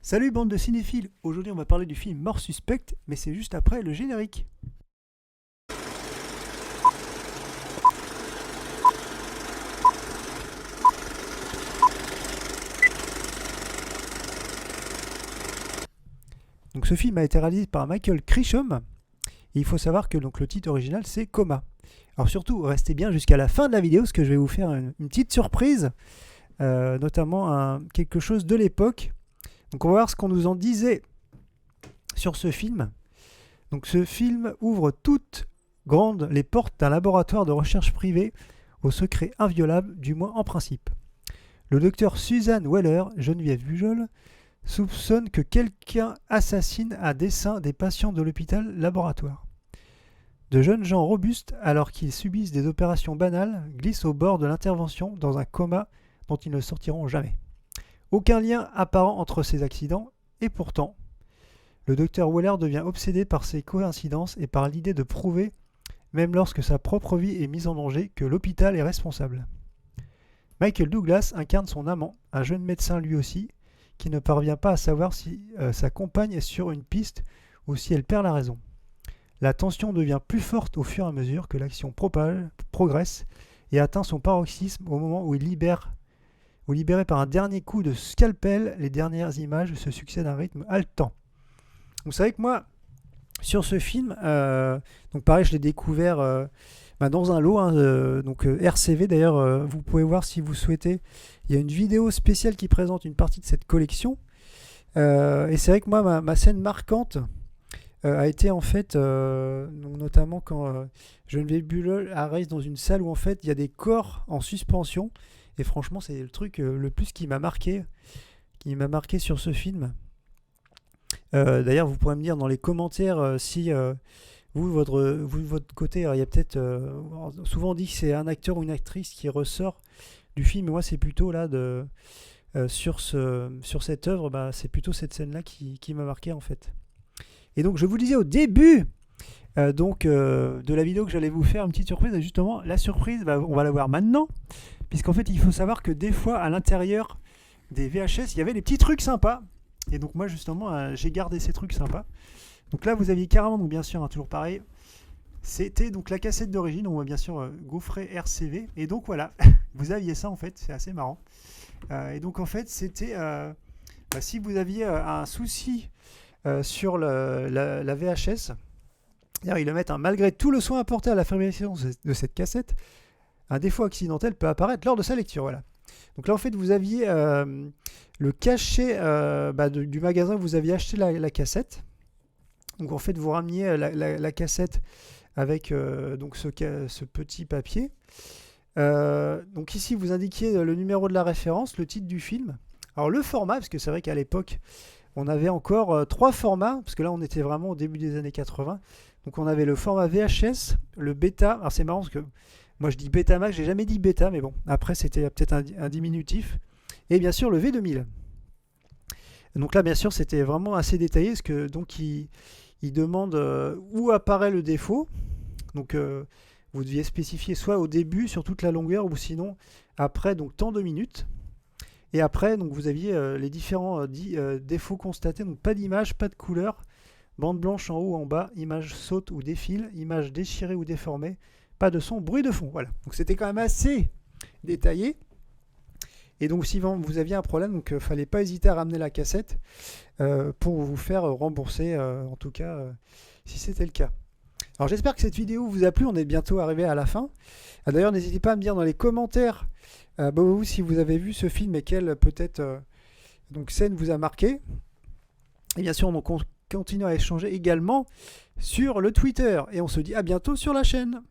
Salut bande de cinéphiles, aujourd'hui on va parler du film Mort Suspecte, mais c'est juste après le générique. Donc ce film a été réalisé par Michael Crichton, et il faut savoir que donc, le titre original c'est Coma. Alors surtout, restez bien jusqu'à la fin de la vidéo, parce que je vais vous faire une petite surprise, notamment quelque chose de l'époque. Donc on va voir ce qu'on nous en disait sur ce film. Donc ce film ouvre toutes grandes les portes d'un laboratoire de recherche privé au secret inviolable, du moins en principe. Le docteur Suzanne Weller, Geneviève Bujold, soupçonne que quelqu'un assassine à dessein des patients de l'hôpital laboratoire. De jeunes gens robustes, alors qu'ils subissent des opérations banales, glissent au bord de l'intervention dans un coma dont ils ne sortiront jamais. Aucun lien apparent entre ces accidents, et pourtant, le docteur Weller devient obsédé par ces coïncidences et par l'idée de prouver, même lorsque sa propre vie est mise en danger, que l'hôpital est responsable. Michael Douglas incarne son amant, un jeune médecin lui aussi, qui ne parvient pas à savoir si sa compagne est sur une piste ou si elle perd la raison. La tension devient plus forte au fur et à mesure que l'action progresse et atteint son paroxysme au moment où libéré par un dernier coup de scalpel, les dernières images se succèdent à un rythme haletant. Vous savez que moi, sur ce film, donc pareil, je l'ai découvert dans un lot, RCV d'ailleurs, vous pouvez voir si vous souhaitez. Il y a une vidéo spéciale qui présente une partie de cette collection. Et c'est vrai que moi, ma scène marquante a été en fait, notamment quand Geneviève Bujold arrive dans une salle où en fait il y a des corps en suspension. Et franchement, c'est le truc le plus qui m'a marqué sur ce film. D'ailleurs, vous pourrez me dire dans les commentaires si vous, de votre côté, il y a peut-être souvent on dit que c'est un acteur ou une actrice qui ressort du film, mais moi c'est plutôt là sur cette œuvre, c'est plutôt cette scène-là qui m'a marqué en fait. Et donc je vous disais au début de la vidéo que j'allais vous faire une petite surprise, et justement la surprise, on va la voir maintenant, puisqu'en fait il faut savoir que des fois à l'intérieur des VHS il y avait des petits trucs sympas. Et donc moi justement j'ai gardé ces trucs sympas. Donc là vous aviez carrément, donc bien sûr toujours pareil, c'était donc la cassette d'origine, on voit bien sûr gaufret RCV. Et donc voilà, vous aviez ça en fait, c'est assez marrant. Et donc en fait c'était, si vous aviez un souci sur la VHS, d'ailleurs ils le mettent, malgré tout le soin apporté à la fabrication de cette cassette, un défaut accidentel peut apparaître lors de sa lecture, voilà. Donc là en fait vous aviez le cachet du magasin où vous aviez acheté la cassette. Donc en fait vous rameniez la cassette avec donc ce petit papier. Donc ici vous indiquiez le numéro de la référence, le titre du film. Alors le format, parce que c'est vrai qu'à l'époque on avait encore 3 formats, parce que là on était vraiment au début des années 80. Donc on avait le format VHS, le bêta. Alors c'est marrant parce que moi je dis Betamax, j'ai jamais dit bêta, mais bon, après c'était peut-être un diminutif. Et bien sûr le V2000. Donc là bien sûr c'était vraiment assez détaillé, parce que donc il demande où apparaît le défaut. Donc vous deviez spécifier soit au début sur toute la longueur, ou sinon après donc tant de minutes. Et après donc vous aviez les différents défauts constatés. Donc pas d'image, pas de couleur, bande blanche en haut ou en bas, image saute ou défile, image déchirée ou déformée, pas de son, bruit de fond. Voilà. Donc c'était quand même assez détaillé. Et donc si vous aviez un problème, donc fallait pas hésiter à ramener la cassette pour vous faire rembourser, en tout cas si c'était le cas. Alors j'espère que cette vidéo vous a plu, on est bientôt arrivé à la fin. D'ailleurs n'hésitez pas à me dire dans les commentaires vous, si vous avez vu ce film et quelle peut-être donc scène vous a marqué. Et bien sûr donc on continue à échanger également sur le Twitter, et on se dit à bientôt sur la chaîne.